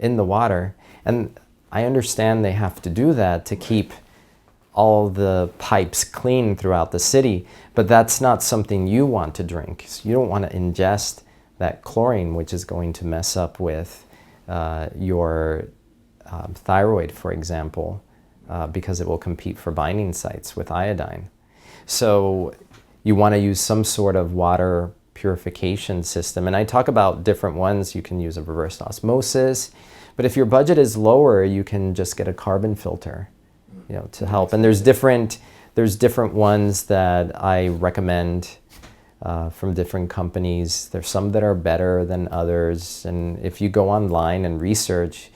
in the water. And I understand they have to do that to keep all the pipes clean throughout the city, but that's not something you want to drink. So you don't want to ingest that chlorine, which is going to mess up with your thyroid, for example, because it will compete for binding sites with iodine. So you want to use some sort of water purification system. And I talk about different ones. You can use a reverse osmosis. But if your budget is lower, you can just get a carbon filter, to help. And there's different ones that I recommend from different companies. There's some that are better than others. And if you go online and research,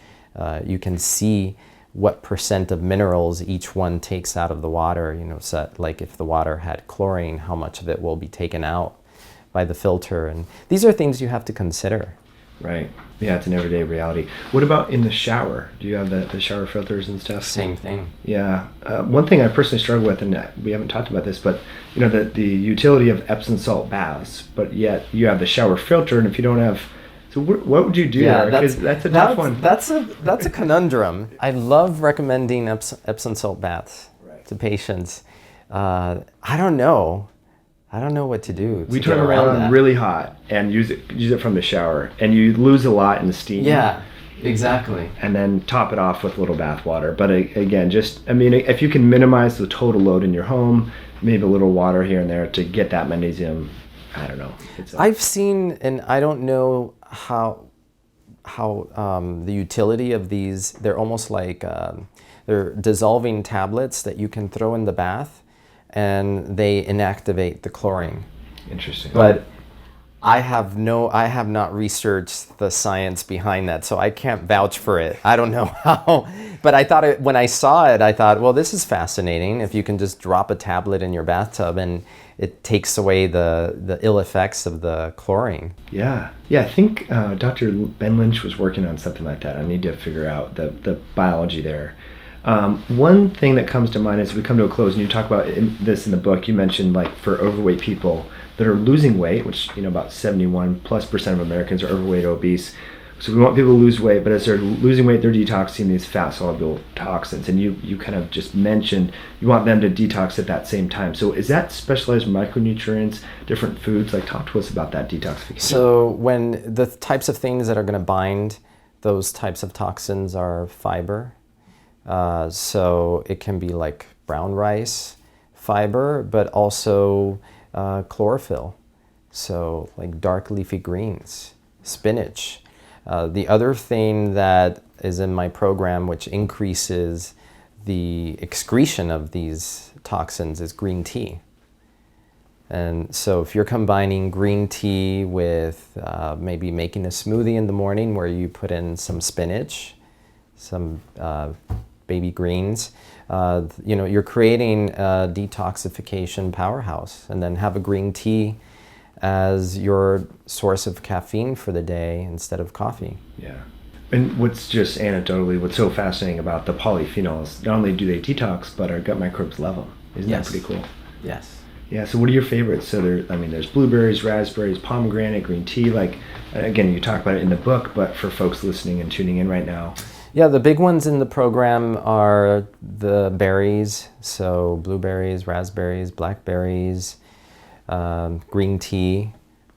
you can see what % of minerals each one takes out of the water. So like if the water had chlorine, how much of it will be taken out by the filter. And these are things you have to consider. Right. Yeah, it's an everyday reality. What about in the shower? Do you have the shower filters and stuff? Same thing. Yeah. One thing I personally struggle with, and we haven't talked about this, but the utility of Epsom salt baths, but yet you have the shower filter, and if you don't have, so what would you do there? Because that's a tough one. That's a conundrum. I love recommending Epsom salt baths to patients. I don't know what to do. We turn around really hot and use it from the shower, and you lose a lot in steam. Yeah, exactly. And then top it off with a little bath water. But again, if you can minimize the total load in your home, maybe a little water here and there to get that magnesium. I don't know. I've seen, and I don't know how the utility of these. They're almost like they're dissolving tablets that you can throw in the bath, and they inactivate the chlorine. Interesting. But I have not researched the science behind that, so I can't vouch for it. I don't know how, but I thought when I saw it, I thought, well, this is fascinating. If you can just drop a tablet in your bathtub and it takes away the ill effects of the chlorine. Yeah. I think Dr. Ben Lynch was working on something like that. I need to figure out the biology there. One thing that comes to mind as we come to a close, and you talk about this in the book, you mentioned like for overweight people that are losing weight, which about 71+% of Americans are overweight or obese. So we want people to lose weight, but as they're losing weight, they're detoxing these fat-soluble toxins. And you kind of just mentioned you want them to detox at that same time. So is that specialized micronutrients, different foods? Like, talk to us about that detoxification. So when the types of things that are going to bind those types of toxins are fiber. So it can be like brown rice fiber, but also chlorophyll. So like dark leafy greens, spinach. The other thing that is in my program, which increases the excretion of these toxins, is green tea. And so if you're combining green tea with maybe making a smoothie in the morning where you put in some spinach, some baby greens, you're creating a detoxification powerhouse. And then have a green tea as your source of caffeine for the day instead of coffee. Yeah. And what's just anecdotally, what's so fascinating about the polyphenols, not only do they detox, but our gut microbes love them. Isn't that pretty cool? Yes. Yeah, so what are your favorites? So there's blueberries, raspberries, pomegranate, green tea. Like, again, you talk about it in the book, but for folks listening and tuning in right now. Yeah, the big ones in the program are the berries. So blueberries, raspberries, blackberries, green tea,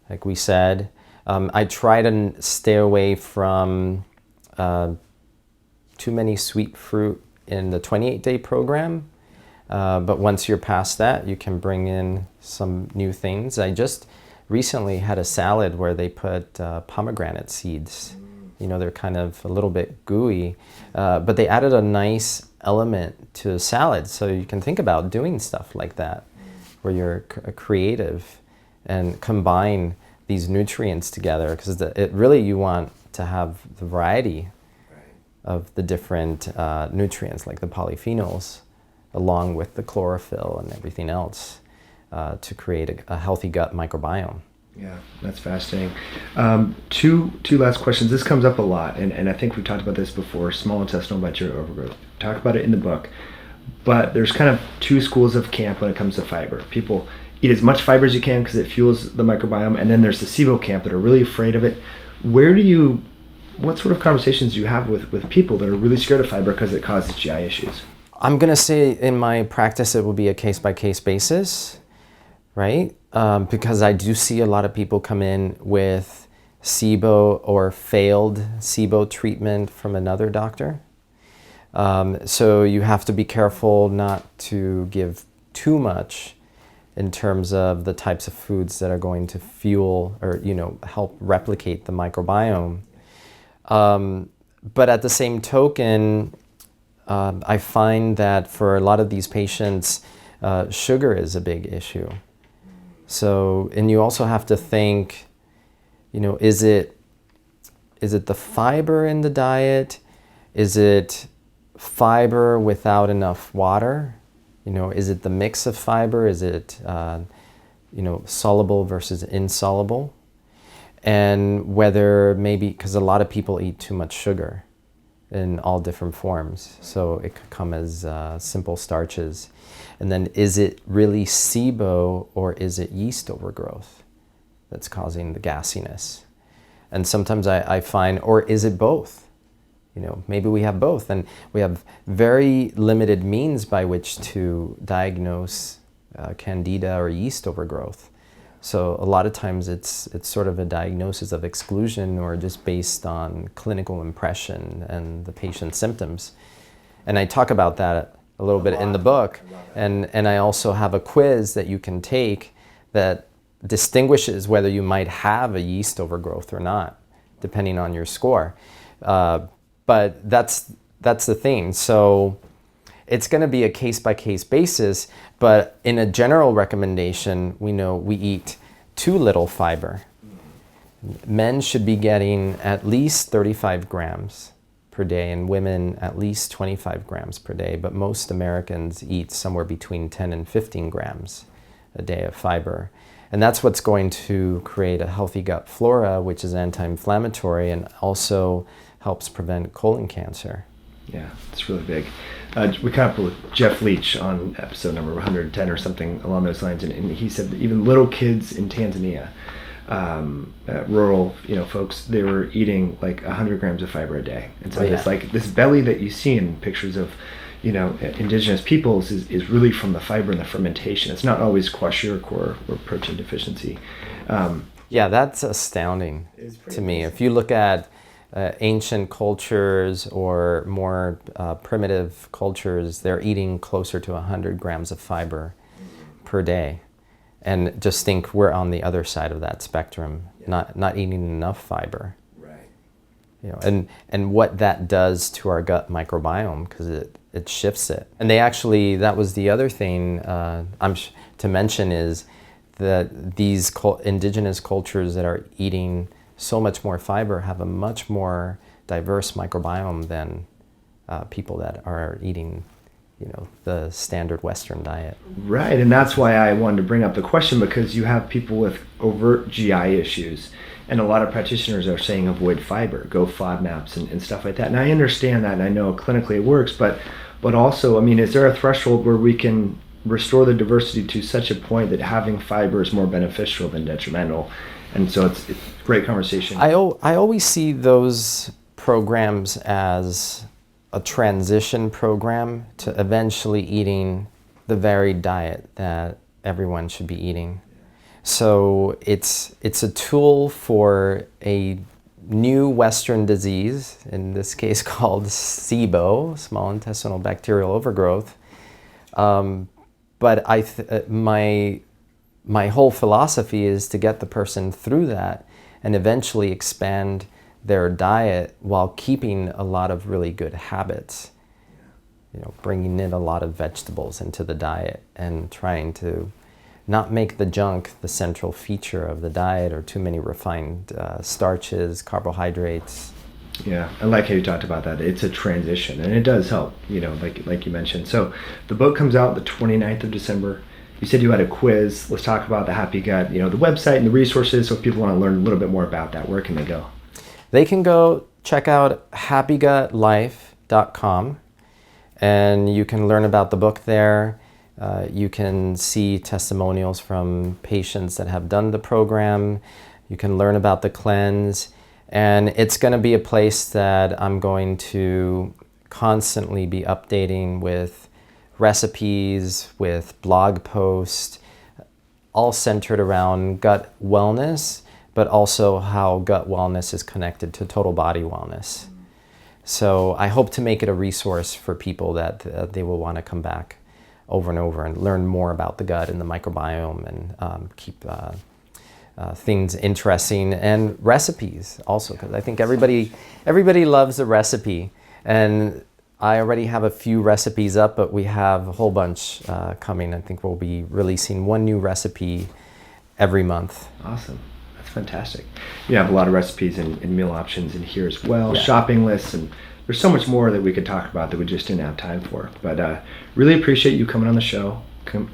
like we said. I try to stay away from too many sweet fruit in the 28-day program. But once you're past that, you can bring in some new things. I just recently had a salad where they put pomegranate seeds. They're kind of a little bit gooey, but they added a nice element to a salad. So you can think about doing stuff like that, where you're creative and combine these nutrients together, because you want to have the variety of the different nutrients, like the polyphenols, along with the chlorophyll and everything else, to create a healthy gut microbiome. Yeah, that's fascinating. Two last questions. This comes up a lot, and I think we've talked about this before, small intestinal bacterial overgrowth. Talk about it in the book. But there's kind of two schools of camp when it comes to fiber. People eat as much fiber as you can because it fuels the microbiome, and then there's the SIBO camp that are really afraid of it. What sort of conversations do you have with people that are really scared of fiber because it causes GI issues? I'm going to say in my practice it will be a case-by-case basis, right? Because I do see a lot of people come in with SIBO or failed SIBO treatment from another doctor. So you have to be careful not to give too much in terms of the types of foods that are going to fuel or help replicate the microbiome. But at the same token, I find that for a lot of these patients, sugar is a big issue. So, and you also have to think, is it the fiber in the diet? Is it fiber without enough water? Is it the mix of fiber? Is it, soluble versus insoluble? And whether maybe, because a lot of people eat too much sugar in all different forms. So it could come as simple starches. And then is it really SIBO or is it yeast overgrowth that's causing the gassiness? And sometimes I find, or is it both? Maybe we have both, and we have very limited means by which to diagnose candida or yeast overgrowth. So a lot of times it's sort of a diagnosis of exclusion or just based on clinical impression and the patient's symptoms. And I talk about that a little bit in the book. And I also have a quiz that you can take that distinguishes whether you might have a yeast overgrowth or not, depending on your score. But that's the thing. So it's going to be a case-by-case basis, but in a general recommendation, we know we eat too little fiber. Men should be getting at least 35 grams per day, and women at least 25 grams per day, but most Americans eat somewhere between 10 and 15 grams a day of fiber. And that's what's going to create a healthy gut flora, which is anti-inflammatory and also helps prevent colon cancer. Yeah, it's really big. We caught up with Jeff Leach on episode number 110 or something along those lines, and he said that even little kids in Tanzania rural, folks, they were eating like 100 grams of fiber a day. And so Oh, yeah. it's like this belly that you see in pictures of, indigenous peoples is really from the fiber and the fermentation. It's not always kwashiorkor or protein deficiency. Yeah, that's astounding to me. If you look at ancient cultures or more primitive cultures, they're eating closer to 100 grams of fiber per day. And just think we're on the other side of that spectrum, not eating enough fiber. Right. And what that does to our gut microbiome, because it shifts it. And that was the other thing to mention is that these indigenous cultures that are eating so much more fiber have a much more diverse microbiome than people that are eating, the standard Western diet. Right, and that's why I wanted to bring up the question, because you have people with overt GI issues, and a lot of practitioners are saying avoid fiber, go FODMAPs and stuff like that. And I understand that, and I know clinically it works, but also, is there a threshold where we can restore the diversity to such a point that having fiber is more beneficial than detrimental? And so it's a great conversation. I always see those programs as a transition program to eventually eating the varied diet that everyone should be eating. So it's a tool for a new Western disease, in this case called SIBO, small intestinal bacterial overgrowth. But my whole philosophy is to get the person through that and eventually expand their diet while keeping a lot of really good habits. Bringing in a lot of vegetables into the diet and trying to not make the junk the central feature of the diet, or too many refined starches, carbohydrates. Yeah, I like how you talked about that. It's a transition, and it does help, like you mentioned. So the book comes out the 29th of December. You said you had a quiz. Let's talk about the Happy Gut, the website and the resources. So if people want to learn a little bit more about that, where can they go? They can go check out happygutlife.com, and you can learn about the book there. You can see testimonials from patients that have done the program. You can learn about the cleanse. And it's going to be a place that I'm going to constantly be updating with recipes, with blog posts, all centered around gut wellness, but also how gut wellness is connected to total body wellness. So I hope to make it a resource for people that they will want to come back over and over and learn more about the gut and the microbiome, and keep things interesting, and recipes also, because I think everybody loves a recipe, and I already have a few recipes up, but we have a whole bunch coming. I think we'll be releasing one new recipe every month. Awesome. That's fantastic. You have a lot of recipes and meal options in here as well, Yeah. shopping lists, and there's so much more that we could talk about that we just didn't have time for. But really appreciate you coming on the show.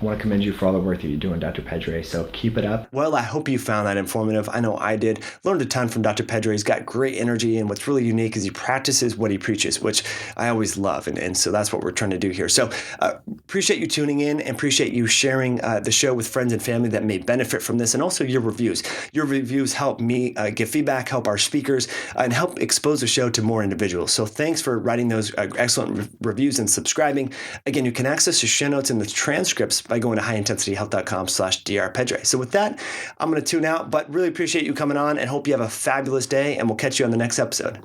Want to commend you for all the work that you're doing, Dr. Pedre, so keep it up. Well, I hope you found that informative. I know I did. Learned a ton from Dr. Pedre. He's got great energy, and what's really unique is he practices what he preaches, which I always love, and so that's what we're trying to do here. So appreciate you tuning in, and appreciate you sharing the show with friends and family that may benefit from this, and also your reviews. Your reviews help me give feedback, help our speakers, and help expose the show to more individuals. So thanks for writing those excellent reviews and subscribing. Again, you can access the show notes and the transcripts by going to highintensityhealth.com/drpedre. So with that, I'm going to tune out, but really appreciate you coming on and hope you have a fabulous day, and we'll catch you on the next episode.